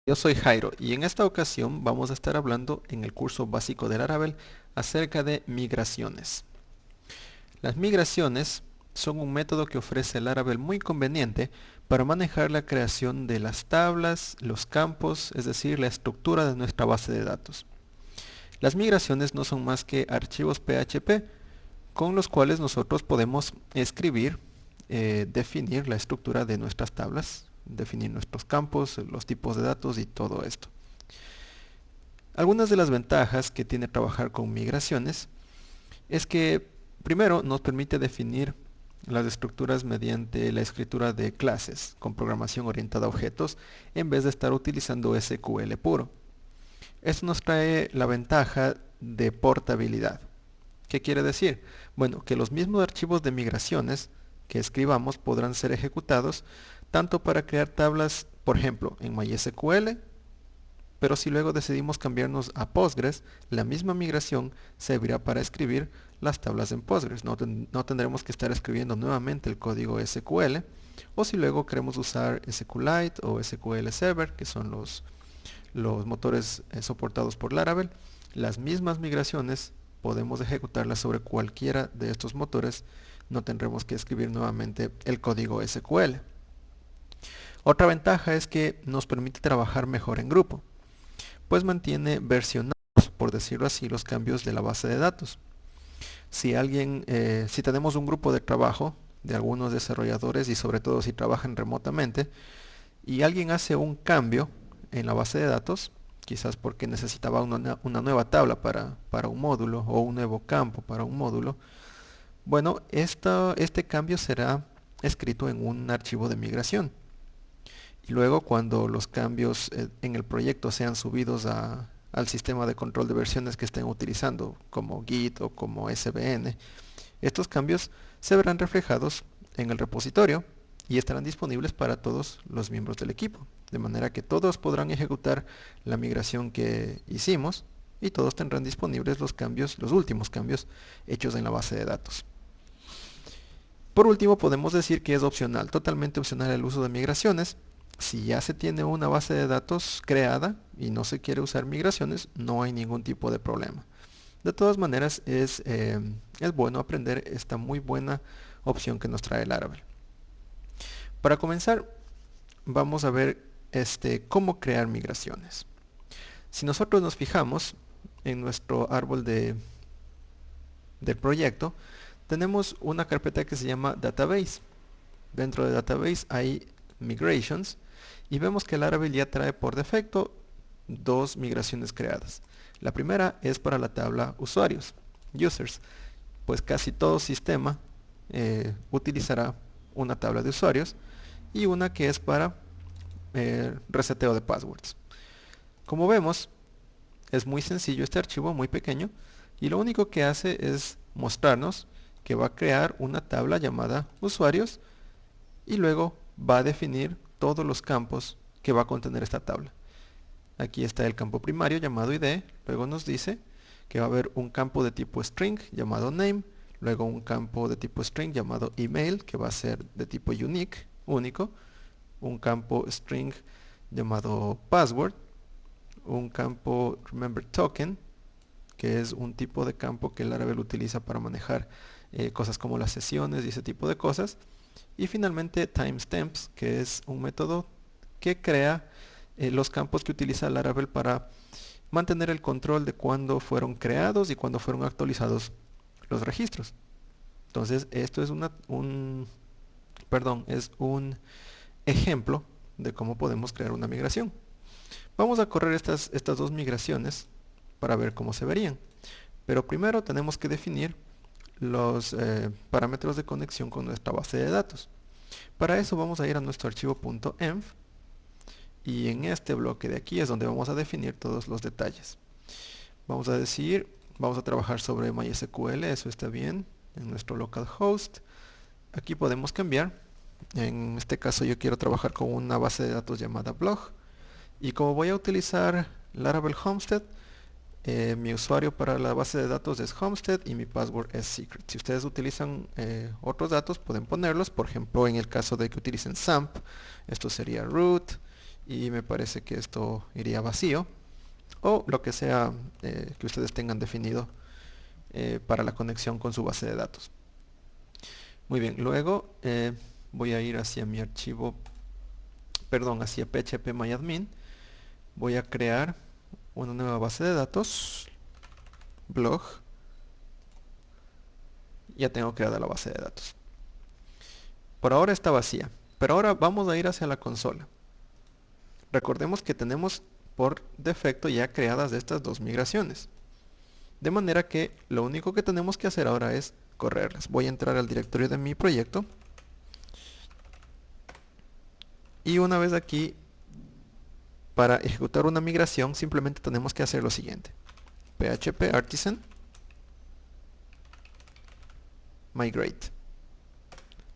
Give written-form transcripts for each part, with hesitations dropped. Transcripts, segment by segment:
Yo soy Jairo y en esta ocasión vamos a estar hablando en el curso básico de Laravel acerca de migraciones. Las migraciones son un método que ofrece Laravel muy conveniente para manejar la creación de las tablas, los campos, es decir, la estructura de nuestra base de datos. Las migraciones no son más que archivos PHP con los cuales nosotros podemos escribir, definir la estructura de nuestras tablas, definir nuestros campos, los tipos de datos y todo esto. Algunas de las ventajas que tiene trabajar con migraciones es que primero nos permite definir las estructuras mediante la escritura de clases con programación orientada a objetos en vez de estar utilizando SQL puro. Esto nos trae la ventaja de portabilidad. ¿Qué quiere decir? Bueno, que los mismos archivos de migraciones que escribamos podrán ser ejecutados tanto para crear tablas, por ejemplo, en MySQL, pero si luego decidimos cambiarnos a Postgres, la misma migración servirá para escribir las tablas en Postgres. No tendremos que estar escribiendo nuevamente el código SQL. O si luego queremos usar SQLite o SQL Server, que son los motores soportados por Laravel, las mismas migraciones podemos ejecutarlas sobre cualquiera de estos motores. No tendremos que escribir nuevamente el código SQL. Otra ventaja es que nos permite trabajar mejor en grupo, pues mantiene versionados, por decirlo así, los cambios de la base de datos. Si tenemos un grupo de trabajo de algunos desarrolladores y sobre todo si trabajan remotamente y alguien hace un cambio en la base de datos, quizás porque necesitaba una nueva tabla para un módulo o un nuevo campo para un módulo, bueno, este cambio será escrito en un archivo de migración. Y luego cuando los cambios en el proyecto sean subidos al sistema de control de versiones que estén utilizando, como Git o como SVN, estos cambios se verán reflejados en el repositorio y estarán disponibles para todos los miembros del equipo. De manera que todos podrán ejecutar la migración que hicimos y todos tendrán disponibles los cambios, los últimos cambios hechos en la base de datos. Por último, podemos decir que es opcional, totalmente opcional el uso de migraciones. Si ya se tiene una base de datos creada y no se quiere usar migraciones, no hay ningún tipo de problema. De todas maneras, es bueno aprender esta muy buena opción que nos trae Laravel. Para comenzar, vamos a ver cómo crear migraciones. Si nosotros nos fijamos en nuestro árbol del proyecto, tenemos una carpeta que se llama Database. Dentro de Database hay Migrations y vemos que Laravel ya trae por defecto dos migraciones creadas. La primera es para la tabla usuarios, users, pues casi todo sistema utilizará una tabla de usuarios y una que es para reseteo de passwords. Como vemos, es muy sencillo este archivo, muy pequeño, y lo único que hace es mostrarnos que va a crear una tabla llamada usuarios y luego va a definir todos los campos que va a contener esta tabla. Aquí está el campo primario llamado ID, luego nos dice que va a haber un campo de tipo string llamado name, luego un campo de tipo string llamado email que va a ser de tipo unique, único, un campo string llamado password, un campo remember token, que es un tipo de campo que Laravel utiliza para manejar cosas como las sesiones y ese tipo de cosas. Y finalmente timestamps, que es un método que crea los campos que utiliza Laravel para mantener el control de cuándo fueron creados y cuándo fueron actualizados los registros. Entonces, esto es es un ejemplo de cómo podemos crear una migración. Vamos a correr estas dos migraciones para ver cómo se verían. Pero primero tenemos que definir los parámetros de conexión con nuestra base de datos. Para eso vamos a ir a nuestro archivo .env y en este bloque de aquí es donde vamos a definir todos los detalles. Vamos a trabajar sobre MySQL, eso está bien, en nuestro localhost. Aquí podemos cambiar. En este caso yo quiero trabajar con una base de datos llamada blog. Y como voy a utilizar Laravel Homestead, mi usuario para la base de datos es Homestead y mi password es secret. Si ustedes utilizan otros datos pueden ponerlos, por ejemplo en el caso de que utilicen SAMP, esto sería root y me parece que esto iría vacío o lo que sea que ustedes tengan definido para la conexión con su base de datos. Muy bien, luego voy a ir hacia mi archivo, perdón, hacia phpMyAdmin. Voy a crear una nueva base de datos, blog. Ya tengo creada la base de datos. Por ahora está vacía, pero ahora vamos a ir hacia la consola. Recordemos que tenemos por defecto ya creadas estas dos migraciones. De manera que lo único que tenemos que hacer ahora es correrlas. Voy a entrar al directorio de mi proyecto. Y una vez aquí, para ejecutar una migración, simplemente tenemos que hacer lo siguiente. PHP artisan migrate.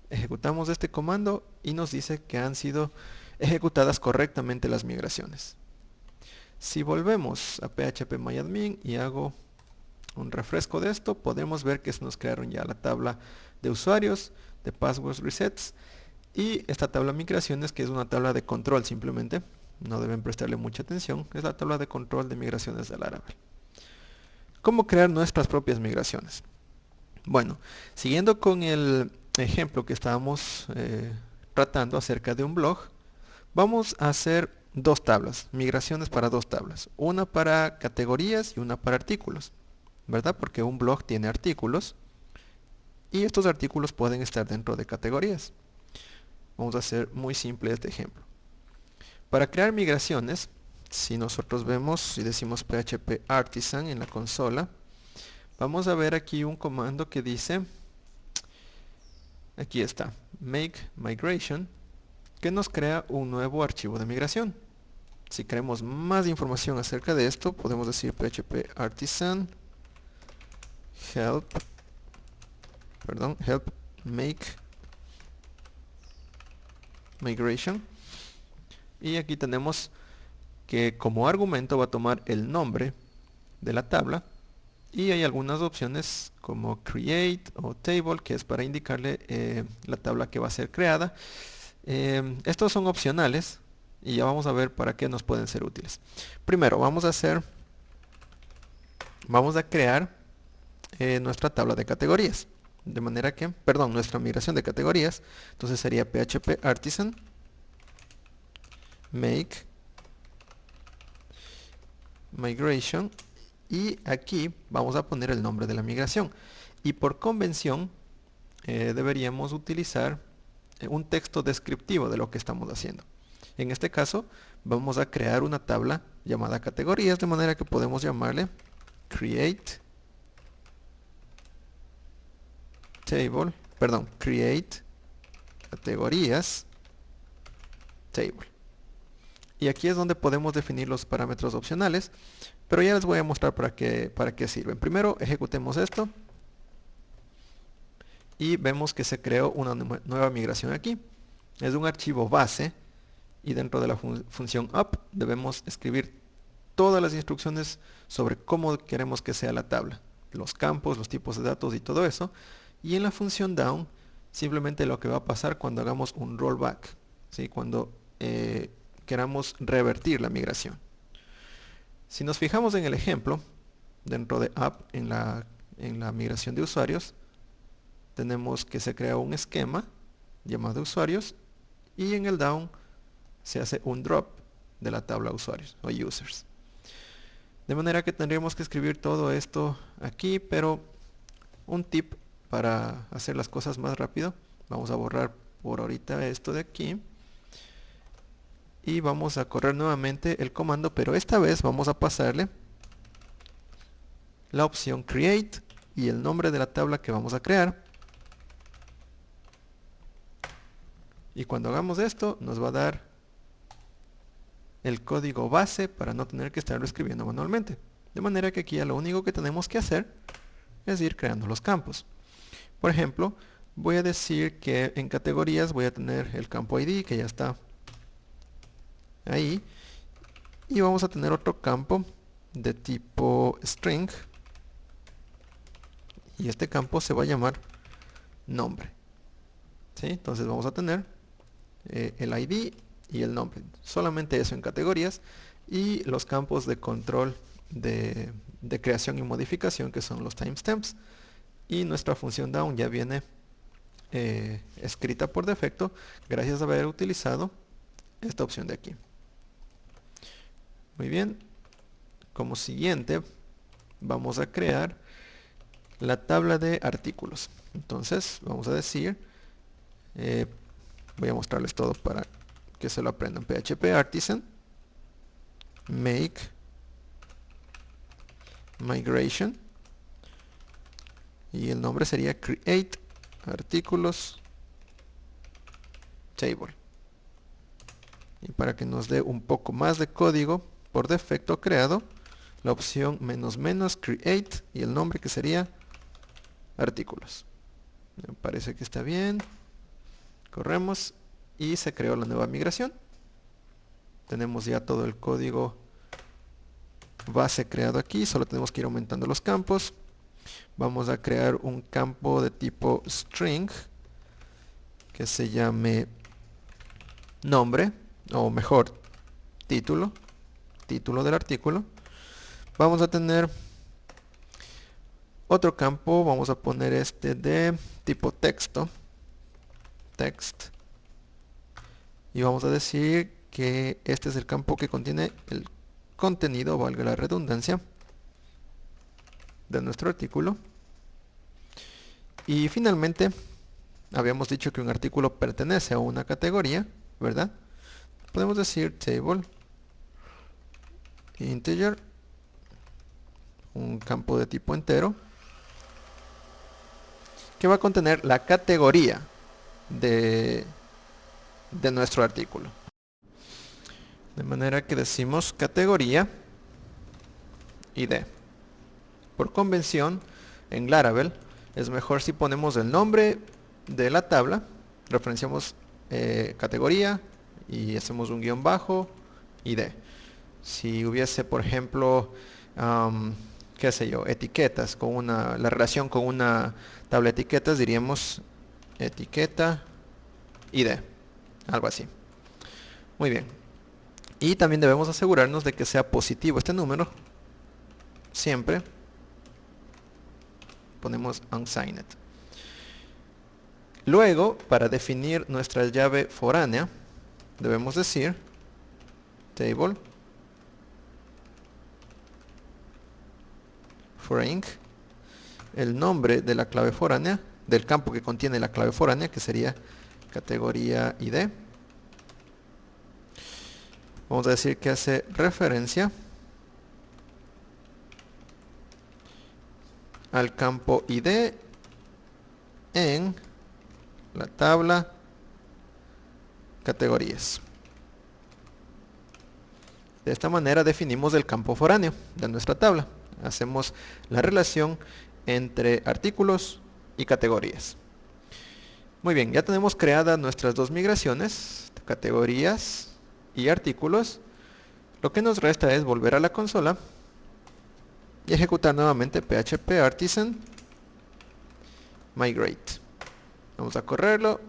Ejecutamos este comando y nos dice que han sido ejecutadas correctamente las migraciones. Si volvemos a phpMyAdmin y hago un refresco de esto, podemos ver que se nos crearon ya la tabla de usuarios, de passwords resets y esta tabla de migraciones, que es una tabla de control simplemente. No deben prestarle mucha atención, es la tabla de control de migraciones de Laravel. ¿Cómo crear nuestras propias migraciones? Bueno, siguiendo con el ejemplo que estábamos tratando acerca de un blog, vamos a hacer dos tablas, migraciones para dos tablas, una para categorías y una para artículos, ¿verdad? Porque un blog tiene artículos y estos artículos pueden estar dentro de categorías. Vamos a hacer muy simple este ejemplo. Para crear migraciones, si nosotros vemos y decimos php artisan en la consola, vamos a ver aquí un comando que dice, aquí está, make migration, que nos crea un nuevo archivo de migración. Si queremos más información acerca de esto, podemos decir php artisan help make migration, y aquí tenemos que como argumento va a tomar el nombre de la tabla y hay algunas opciones como create o table, que es para indicarle la tabla que va a ser creada. Estos son opcionales y ya vamos a ver para qué nos pueden ser útiles. Primero vamos a crear nuestra tabla de categorías, de manera que, perdón, nuestra migración de categorías. Entonces sería php artisan make migration y aquí vamos a poner el nombre de la migración, y por convención deberíamos utilizar un texto descriptivo de lo que estamos haciendo. En este caso vamos a crear una tabla llamada categorías, de manera que podemos llamarle create categorías table. Y aquí es donde podemos definir los parámetros opcionales, pero ya les voy a mostrar para qué sirven. Primero ejecutemos esto y vemos que se creó una nueva migración aquí. Es un archivo base y dentro de la función up debemos escribir todas las instrucciones sobre cómo queremos que sea la tabla, los campos, los tipos de datos y todo eso. Y en la función down simplemente lo que va a pasar cuando hagamos un rollback, ¿sí? Cuando queramos revertir la migración. Si nos fijamos en el ejemplo, dentro de up, en la migración de usuarios, tenemos que se crea un esquema llamado usuarios y en el down se hace un drop de la tabla usuarios o users. De manera que tendríamos que escribir todo esto aquí, pero un tip para hacer las cosas más rápido, vamos a borrar por ahorita esto de aquí y vamos a correr nuevamente el comando, pero esta vez vamos a pasarle la opción create y el nombre de la tabla que vamos a crear. Y cuando hagamos esto nos va a dar el código base para no tener que estarlo escribiendo manualmente. De manera que aquí ya lo único que tenemos que hacer es ir creando los campos. Por ejemplo, voy a decir que en categorías voy a tener el campo ID, que ya está ahí, y vamos a tener otro campo de tipo string y este campo se va a llamar nombre, ¿sí? Entonces vamos a tener el ID y el nombre. Solamente eso en categorías, y los campos de control de creación y modificación, que son los timestamps, y nuestra función down ya viene escrita por defecto gracias a haber utilizado esta opción de aquí. Muy bien, como siguiente vamos a crear la tabla de artículos. Entonces vamos a decir, voy a mostrarles todo para que se lo aprendan. PHP Artisan make migration, y el nombre sería create artículos table. Y para que nos dé un poco más de código, por defecto creado la opción -- create y el nombre, que sería artículos. Me parece que está bien. Corremos y se creó la nueva migración. Tenemos ya todo el código base creado aquí, solo tenemos que ir aumentando los campos. Vamos a crear un campo de tipo string que se llame nombre, o mejor, título del artículo. Vamos a tener otro campo, vamos a poner este de tipo texto, text, y vamos a decir que este es el campo que contiene el contenido, valga la redundancia, de nuestro artículo. Y finalmente habíamos dicho que un artículo pertenece a una categoría, ¿verdad? Podemos decir table integer, un campo de tipo entero, que va a contener la categoría de nuestro artículo. De manera que decimos categoría ID. Por convención, en Laravel es mejor si ponemos el nombre de la tabla, referenciamos categoría y hacemos un guión bajo ID. Si hubiese, por ejemplo, qué sé yo, etiquetas, con la relación con una tabla de etiquetas, diríamos etiqueta ID, algo así. Muy bien. Y también debemos asegurarnos de que sea positivo este número. Siempre ponemos unsigned. Luego, para definir nuestra llave foránea, debemos decir table foreign, el nombre de la clave foránea, del campo que contiene la clave foránea, que sería categoría ID. Vamos a decir que hace referencia al campo ID en la tabla categorías. De esta manera definimos el campo foráneo de nuestra tabla. Hacemos la relación entre artículos y categorías. Muy bien, ya tenemos creadas nuestras dos migraciones, categorías y artículos. Lo que nos resta es volver a la consola y ejecutar nuevamente PHP Artisan migrate. Vamos a correrlo.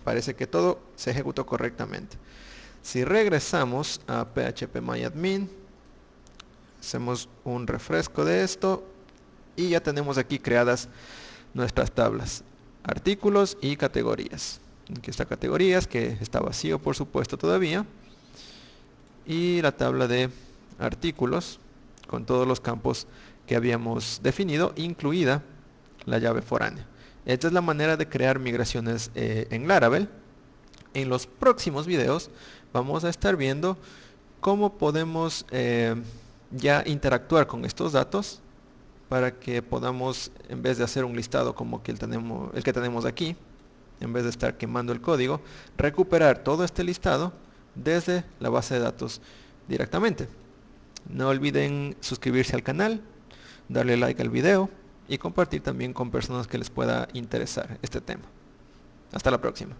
Parece que todo se ejecutó correctamente. Si regresamos a phpMyAdmin, hacemos un refresco de esto y ya tenemos aquí creadas nuestras tablas, artículos y categorías. Aquí está categorías, que está vacío por supuesto todavía, y la tabla de artículos con todos los campos que habíamos definido, incluida la llave foránea. Esta es la manera de crear migraciones en Laravel. En los próximos videos vamos a estar viendo cómo podemos ya interactuar con estos datos para que podamos, en vez de hacer un listado como que el que tenemos aquí, en vez de estar quemando el código, recuperar todo este listado desde la base de datos directamente. No olviden suscribirse al canal, darle like al video y compartir también con personas que les pueda interesar este tema. Hasta la próxima.